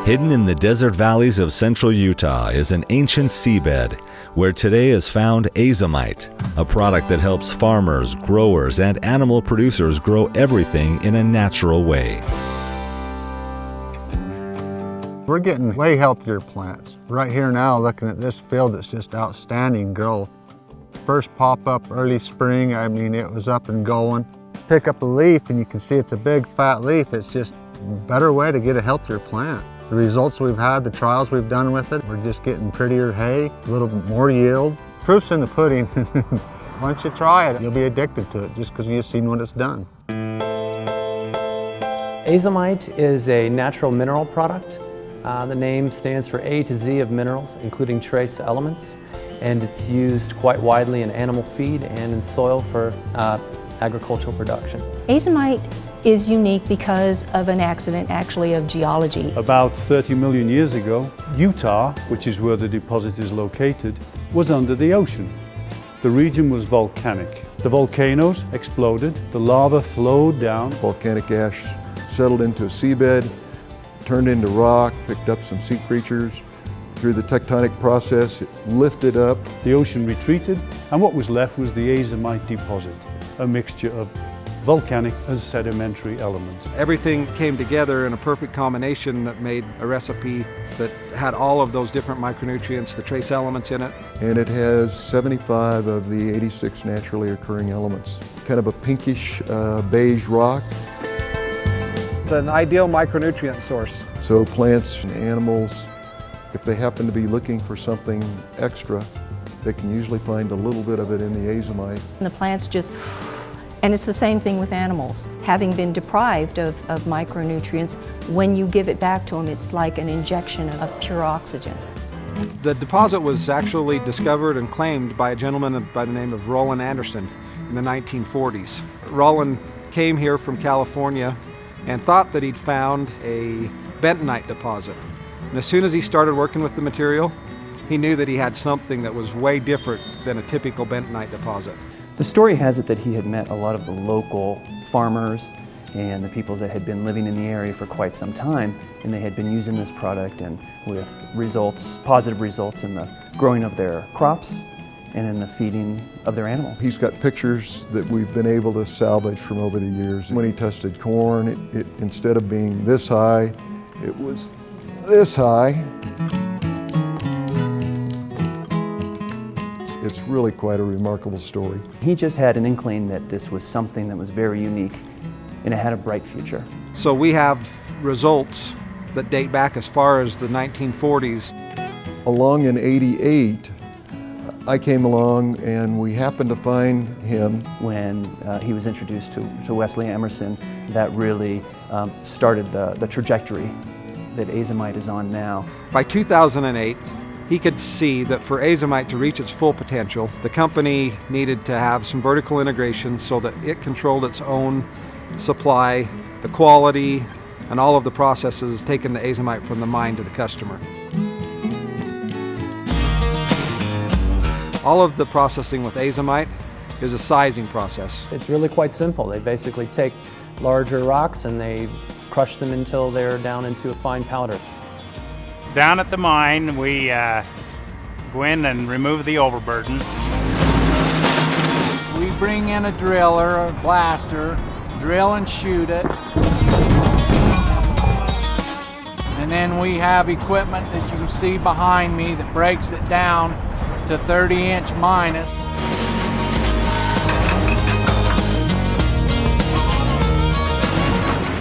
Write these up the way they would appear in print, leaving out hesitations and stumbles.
Hidden in the desert valleys of central Utah is an ancient seabed where today is found Azomite, a product that helps farmers, growers, and animal producers grow everything in a natural way. We're getting way healthier plants. Right here now, looking at this field, it's just outstanding growth. First pop up early spring, I mean, it was up and going. Pick up a leaf and you can see it's a big fat leaf. It's just a better way to get a healthier plant. The results we've had, the trials we've done with it, we're just getting prettier hay, a little bit more yield. Proof's in the pudding. Once you try it, you'll be addicted to it just because you've seen what it's done. Azomite is a natural mineral product. The name stands for A to Z of minerals, including trace elements, and it's used quite widely in animal feed and in soil for agricultural production. Azomite is unique because of an accident, actually, of geology. About 30 million years ago, Utah, which is where the deposit is located, was under the ocean. The region was volcanic. The volcanoes exploded, the lava flowed down. Volcanic ash settled into a seabed, turned into rock, picked up some sea creatures. Through the tectonic process, it lifted up. The ocean retreated, and what was left was the Azomite deposit, a mixture of volcanic and sedimentary elements. Everything came together in a perfect combination that made a recipe that had all of those different micronutrients, the trace elements in it. And it has 75 of the 86 naturally occurring elements. Kind of a pinkish beige rock. It's an ideal micronutrient source. So plants and animals, if they happen to be looking for something extra, they can usually find a little bit of it in the Azomite. And the plants just, and it's the same thing with animals. Having been deprived of micronutrients, when you give it back to them, it's like an injection of pure oxygen. The deposit was actually discovered and claimed by a gentleman by the name of Roland Anderson in the 1940s. Roland came here from California and thought that he'd found a bentonite deposit. And as soon as he started working with the material, he knew that he had something that was way different than a typical bentonite deposit. The story has it that he had met a lot of the local farmers and the people that had been living in the area for quite some time, and they had been using this product and with results, positive results in the growing of their crops and in the feeding of their animals. He's got pictures that we've been able to salvage from over the years. When he tested corn, it instead of being this high, it was this high. It's really quite a remarkable story. He just had an inkling that this was something that was very unique and it had a bright future. So we have results that date back as far as the 1940s. Along in '88, I came along and we happened to find him. When he was introduced to Wesley Emerson, that really started the trajectory that Azomite is on now. By 2008, he could see that for Azomite to reach its full potential, the company needed to have some vertical integration so that it controlled its own supply, the quality, and all of the processes taking the Azomite from the mine to the customer. All of the processing with Azomite is a sizing process. It's really quite simple. They basically take larger rocks and they crush them until they're down into a fine powder. Down at the mine, we go in and remove the overburden. We bring in a driller, a blaster, drill and shoot it. And then we have equipment that you can see behind me that breaks it down to 30-inch minus.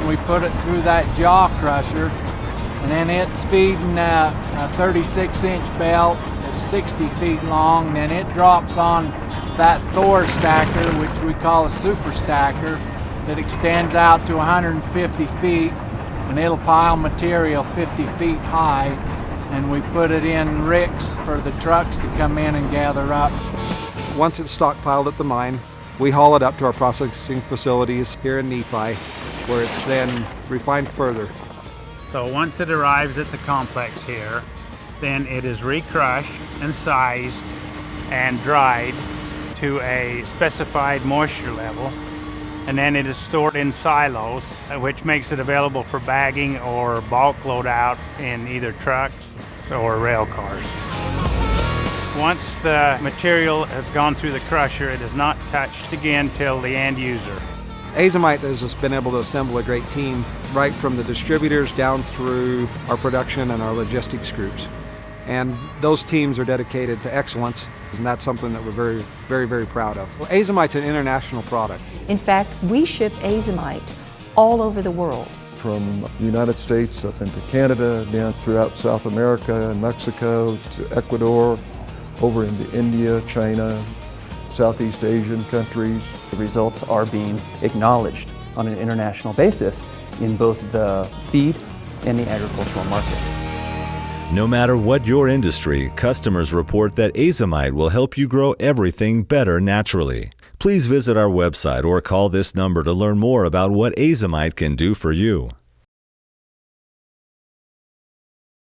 We put it through that jaw crusher, and then it's feeding a 36-inch belt that's 60 feet long, and then it drops on that Thor stacker, which we call a super stacker, that extends out to 150 feet, and it'll pile material 50 feet high, and we put it in ricks for the trucks to come in and gather up. Once it's stockpiled at the mine, we haul it up to our processing facilities here in Nephi, where it's then refined further. So once it arrives at the complex here, then it is recrushed and sized and dried to a specified moisture level. and then it is stored in silos, which makes it available for bagging or bulk loadout in either trucks or rail cars. Once the material has gone through the crusher, it is not touched again till the end user. Azomite has just been able to assemble a great team right from the distributors down through our production and our logistics groups. And those teams are dedicated to excellence, and that's something that we're very proud of. Well, Azomite's an international product. In fact, we ship Azomite all over the world. From the United States up into Canada, down throughout South America and Mexico to Ecuador, over into India, China, Southeast Asian countries. The results are being acknowledged on an international basis in both the feed and the agricultural markets. No matter what your industry, customers report that Azomite will help you grow everything better naturally. Please visit our website or call this number to learn more about what Azomite can do for you.